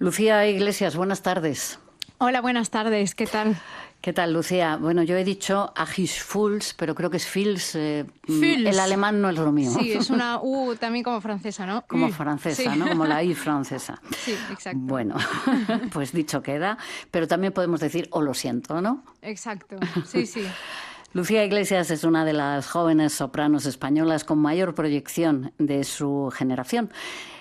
Lucía Iglesias, buenas tardes. Hola, buenas tardes, ¿qué tal? ¿Qué tal, Lucía? Bueno, yo he dicho Agischfuls, pero creo que es Fils. Fils. El alemán no es lo mío. Sí, es una U también como francesa, ¿no? Como francesa, sí. ¿no? Como la I francesa. Sí, exacto. Bueno, pues dicho queda, pero también podemos decir o lo siento, ¿no? Exacto, sí, sí. Lucía Iglesias es una de las jóvenes sopranos españolas con mayor proyección de su generación.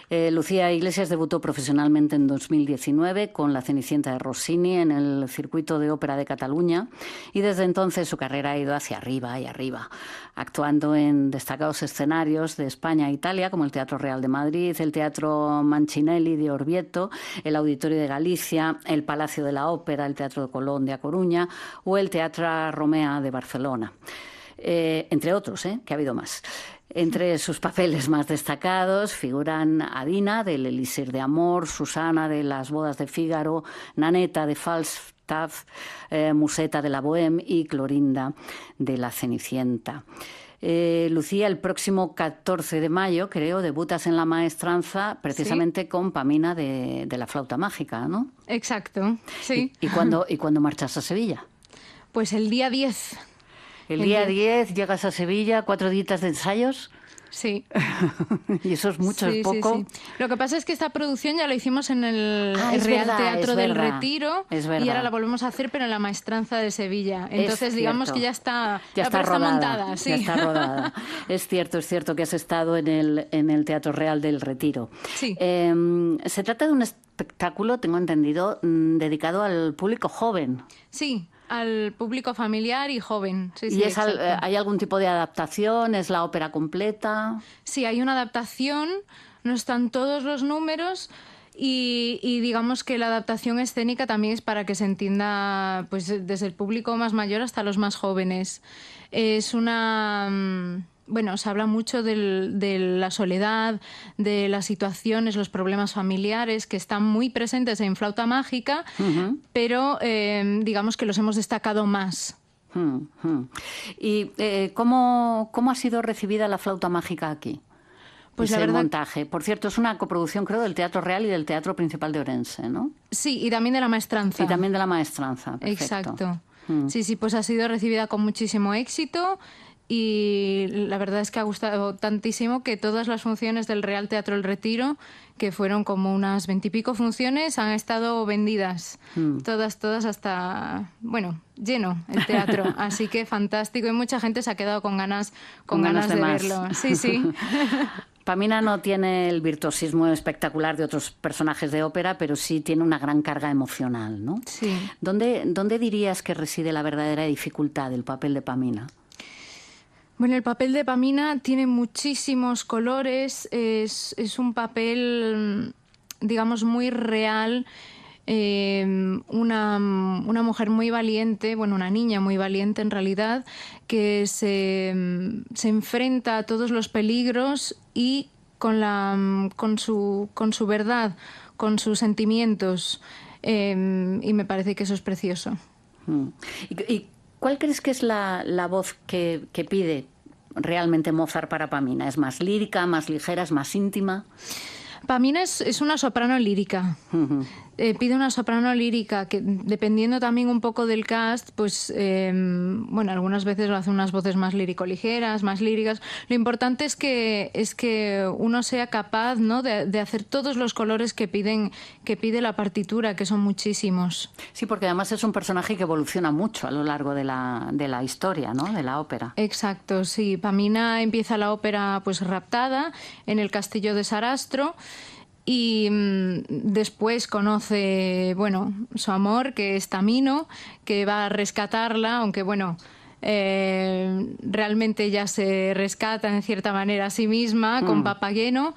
Lucía Iglesias debutó profesionalmente en 2019 con La Cenicienta de Rossini en el circuito de ópera de Cataluña y desde entonces su carrera ha ido hacia arriba y arriba, actuando en destacados escenarios de España e Italia como el Teatro Real de Madrid, el Teatro Mancinelli de Orvieto, el Auditorio de Galicia, el Palacio de la Ópera, el Teatro de Colón de A Coruña o el Teatro Romea de Barcelona. Entre otros, que ha habido más. Entre sus papeles más destacados figuran Adina, del Elixir de Amor, Susana, de Las Bodas de Fígaro, Naneta, de Falstaff, Museta, de la Bohème y Clorinda, de La Cenicienta. Lucía, el próximo 14 de mayo, creo, debutas en la maestranza precisamente ¿sí? con Pamina de la flauta mágica, ¿no? Exacto, sí. ¿Y cuándo marchas a Sevilla? Pues el día 10. El día 10 llegas a Sevilla, 4 días de ensayos. Sí. ¿Y eso es mucho, es poco? Sí. Lo que pasa es que esta producción ya la hicimos en el Real Teatro del Retiro y ahora la volvemos a hacer, pero en la maestranza de Sevilla. Entonces, digamos que ya está rodada, montada. Sí. Ya está rodada. Es cierto que has estado en el Teatro Real del Retiro. Sí. Se trata de un espectáculo, tengo entendido, dedicado al público joven. Sí. Al público familiar y joven. Sí, ¿Y hay algún tipo de adaptación? ¿Es la ópera completa? Sí, hay una adaptación, no están todos los números y digamos que la adaptación escénica también es para que se entienda pues, desde el público más mayor hasta los más jóvenes. Es una... Bueno, se habla mucho de la soledad, de las situaciones, los problemas familiares que están muy presentes en Flauta Mágica, pero digamos que los hemos destacado más. ¿Y cómo ha sido recibida la Flauta Mágica aquí? Pues ese la verdad... montaje. Por cierto, es una coproducción, creo, del Teatro Real y del Teatro Principal de Orense, ¿no? Sí, y también de la maestranza. Y también de la maestranza, perfecto. Exacto. Sí, pues ha sido recibida con muchísimo éxito. Y la verdad es que ha gustado tantísimo que todas las funciones del Real Teatro El Retiro, que fueron como unas 20 y pico funciones, han estado vendidas. Todas hasta, bueno, lleno el teatro. Así que fantástico y mucha gente se ha quedado con ganas de verlo. Sí. Pamina no tiene el virtuosismo espectacular de otros personajes de ópera, pero sí tiene una gran carga emocional, ¿no? Sí. ¿Dónde dirías que reside la verdadera dificultad del papel de Pamina? Bueno, el papel de Pamina tiene muchísimos colores, es un papel, digamos, muy real, una mujer muy valiente, bueno, una niña muy valiente en realidad, que se enfrenta a todos los peligros y con su verdad, con sus sentimientos, y me parece que eso es precioso. ¿Y cuál crees que es la voz que pide realmente Mozart para Pamina? ¿Es más lírica, más ligera, es más íntima? Pamina es una soprano lírica. Pide una soprano lírica que, dependiendo también un poco del cast, pues, bueno, algunas veces lo hace unas voces más lírico-ligeras, más líricas. Lo importante es que uno sea capaz, ¿no?, de hacer todos los colores que pide la partitura, que son muchísimos. Sí, porque además es un personaje que evoluciona mucho a lo largo de la historia, ¿no?, de la ópera. Exacto, sí. Pamina empieza la ópera pues raptada en el castillo de Sarastro. Y después conoce, bueno, su amor, que es Tamino, que va a rescatarla, aunque, bueno, realmente ella se rescata en cierta manera a sí misma con Papageno.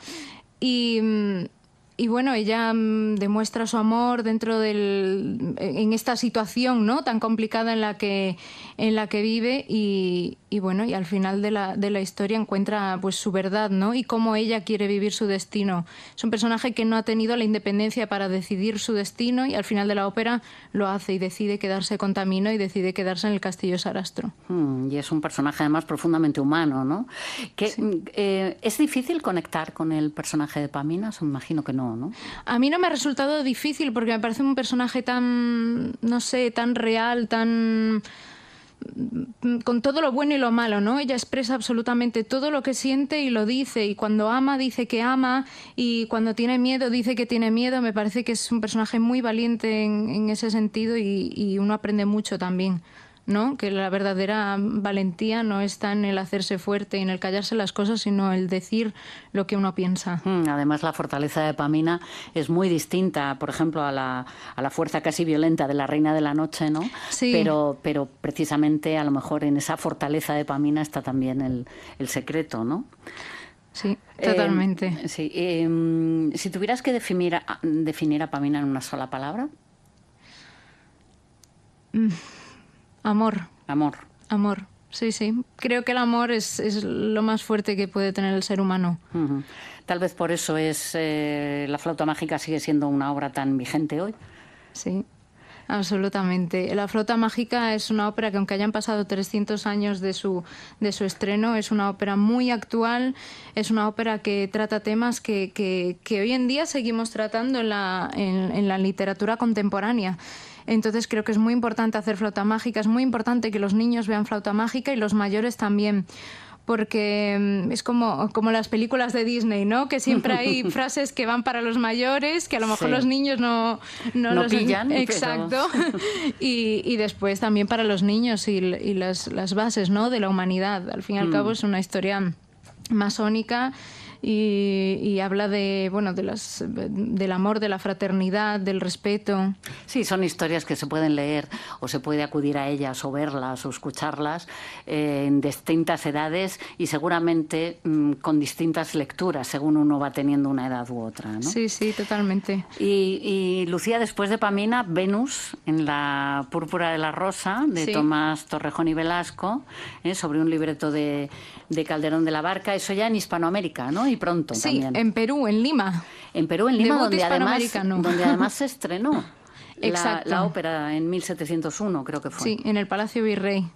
Y bueno, ella demuestra su amor en esta situación, ¿no?, tan complicada en la que vive y bueno, y al final de la historia encuentra pues su verdad, ¿no? Y cómo ella quiere vivir su destino. Es un personaje que no ha tenido la independencia para decidir su destino y al final de la ópera lo hace y decide quedarse con Tamino y decide quedarse en el castillo Sarastro. Y es un personaje además profundamente humano, ¿no? Sí. ¿Es difícil conectar con el personaje de Paminas? Me imagino que no, ¿no? A mí no me ha resultado difícil porque me parece un personaje tan, no sé, tan real, tan... con todo lo bueno y lo malo, ¿no? Ella expresa absolutamente todo lo que siente y lo dice, y cuando ama dice que ama, y cuando tiene miedo dice que tiene miedo. Me parece que es un personaje muy valiente en ese sentido y uno aprende mucho también, ¿no? Que la verdadera valentía no está en el hacerse fuerte y en el callarse las cosas, sino el decir lo que uno piensa. Además, la fortaleza de Pamina es muy distinta, por ejemplo, a la fuerza casi violenta de la Reina de la Noche, ¿no? Sí. Pero precisamente a lo mejor en esa fortaleza de Pamina está también el secreto, ¿no? Sí, totalmente. Sí. Si tuvieras que definir a Pamina en una sola palabra. Amor. Amor. Amor, sí, sí. Creo que el amor es lo más fuerte que puede tener el ser humano. Tal vez por eso La flauta mágica sigue siendo una obra tan vigente hoy. Sí, absolutamente. La flauta mágica es una ópera que, aunque hayan pasado 300 años de su estreno, es una ópera muy actual, es una ópera que trata temas que hoy en día seguimos tratando en la literatura contemporánea. Entonces creo que es muy importante hacer flauta mágica, es muy importante que los niños vean flauta mágica y los mayores también, porque es como las películas de Disney, ¿no? Que siempre hay frases que van para los mayores, que a lo mejor los niños no los pillan. Exacto. Pero... y después también para los niños y las bases, ¿no? De la humanidad. Al fin y al cabo es una historia masónica. Y habla del amor, de la fraternidad, del respeto. Sí, son historias que se pueden leer o se puede acudir a ellas o verlas o escucharlas en distintas edades y seguramente con distintas lecturas según uno va teniendo una edad u otra, ¿no? Sí, sí, totalmente. Y Lucía, después de Pamina, Venus en la púrpura de la rosa de Tomás Torrejón y Velasco, sobre un libreto de Calderón de la Barca, eso ya en Hispanoamérica, ¿no? Y pronto también. Sí, en Perú, en Lima. En Perú, en Lima, donde además se estrenó la ópera en 1701, creo que fue. Sí, en el Palacio Virrey.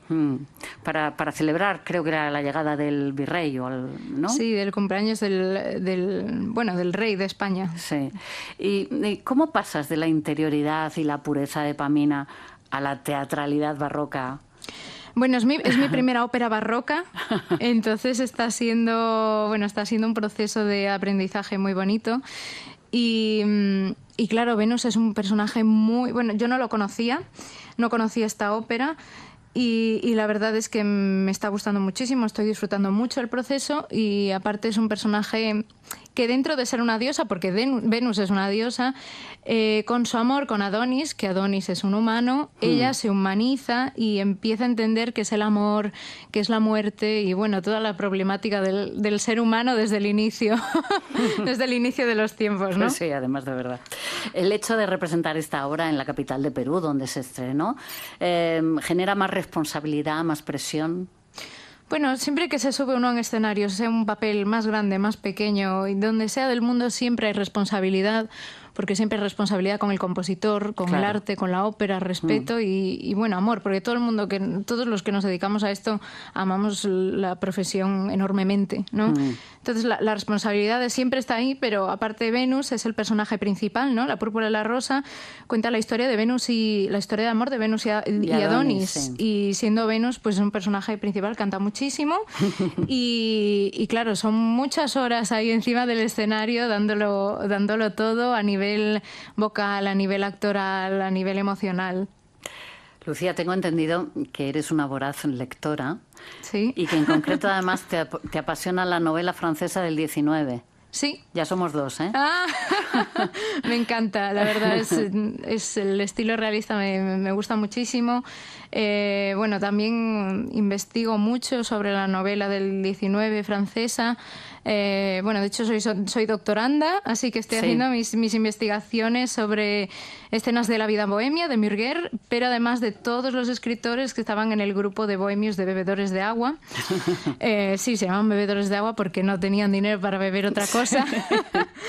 Para celebrar, creo que era la llegada del virrey, ¿no? Sí, del cumpleaños del rey de España. Sí. ¿Y cómo pasas de la interioridad y la pureza de Pamina a la teatralidad barroca? Bueno, es mi primera ópera barroca, entonces está siendo un proceso de aprendizaje muy bonito. Y claro, Venus es un personaje muy... Bueno, yo no conocía esta ópera y la verdad es que me está gustando muchísimo, estoy disfrutando mucho el proceso y aparte es un personaje que, dentro de ser una diosa, porque Venus es una diosa, con su amor con Adonis, que Adonis es un humano, ella se humaniza y empieza a entender qué es el amor, qué es la muerte y bueno, toda la problemática del ser humano desde el inicio, desde el inicio de los tiempos, ¿no? Sí, además, de verdad. El hecho de representar esta obra en la capital de Perú, donde se estrenó, genera más responsabilidad, más presión. Bueno, siempre que se sube uno a un escenario, sea un papel más grande, más pequeño, y donde sea del mundo, siempre hay responsabilidad, porque siempre hay responsabilidad con el compositor, con el arte, con la ópera, respeto y bueno, amor, porque todos los que nos dedicamos a esto amamos la profesión enormemente, ¿no? Entonces la responsabilidad siempre está ahí, pero aparte Venus es el personaje principal, ¿no? La púrpura de la rosa cuenta la historia de Venus y la historia de amor de Venus y Adonis. Sí. Y siendo Venus, pues es un personaje principal, canta muchísimo y claro, son muchas horas ahí encima del escenario dándolo todo a nivel vocal, a nivel actoral, a nivel emocional. Lucía, tengo entendido que eres una voraz lectora. Sí. Y que en concreto además te apasiona la novela francesa del 19. Sí. Ya somos dos, ¿eh? Me encanta, la verdad es el estilo realista, me gusta muchísimo. Bueno, también investigo mucho sobre la novela del 19 francesa. Bueno, de hecho soy doctoranda, así que estoy haciendo mis investigaciones sobre escenas de la vida bohemia de Murger, pero además de todos los escritores que estaban en el grupo de bohemios de bebedores de agua. Sí, se llaman bebedores de agua porque no tenían dinero para beber otra cosa.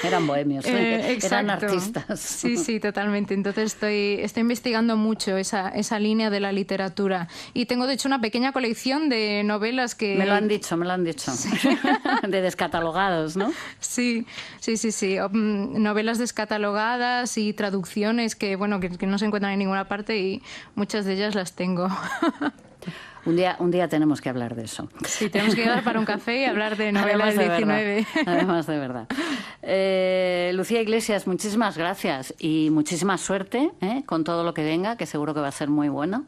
Eran bohemios, eran artistas. Sí, totalmente. Entonces estoy investigando mucho esa línea de la literatura. Y tengo, de hecho, una pequeña colección de novelas que... Me lo han dicho. Sí. De descatalogados, ¿no? Sí. Novelas descatalogadas y traducciones que no se encuentran en ninguna parte, y muchas de ellas las tengo. Un día tenemos que hablar de eso. Sí, tenemos que quedar para un café y hablar de novelas del 19. Además de verdad. Lucía Iglesias, muchísimas gracias y muchísima suerte con todo lo que venga, que seguro que va a ser muy bueno.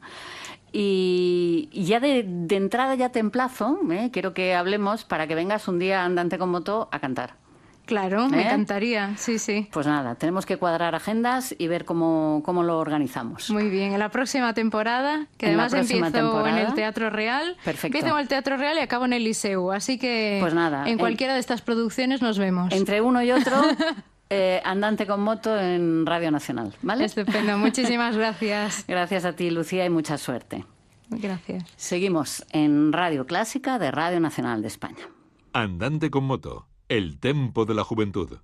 Y ya de entrada ya te emplazo, quiero que hablemos para que vengas un día Andante con Moto a cantar. Claro, me encantaría, sí. Pues nada, tenemos que cuadrar agendas y ver cómo lo organizamos. Muy bien, en la próxima temporada, que además empiezo en el Teatro Real. Perfecto. Empiezo en el Teatro Real y acabo en el Liceu, así que pues nada, en cualquiera de estas producciones nos vemos. Entre uno y otro, Andante con Moto en Radio Nacional, ¿vale? Estupendo, muchísimas gracias. Gracias a ti, Lucía, y mucha suerte. Gracias. Seguimos en Radio Clásica de Radio Nacional de España. Andante con Moto, el tempo de la juventud.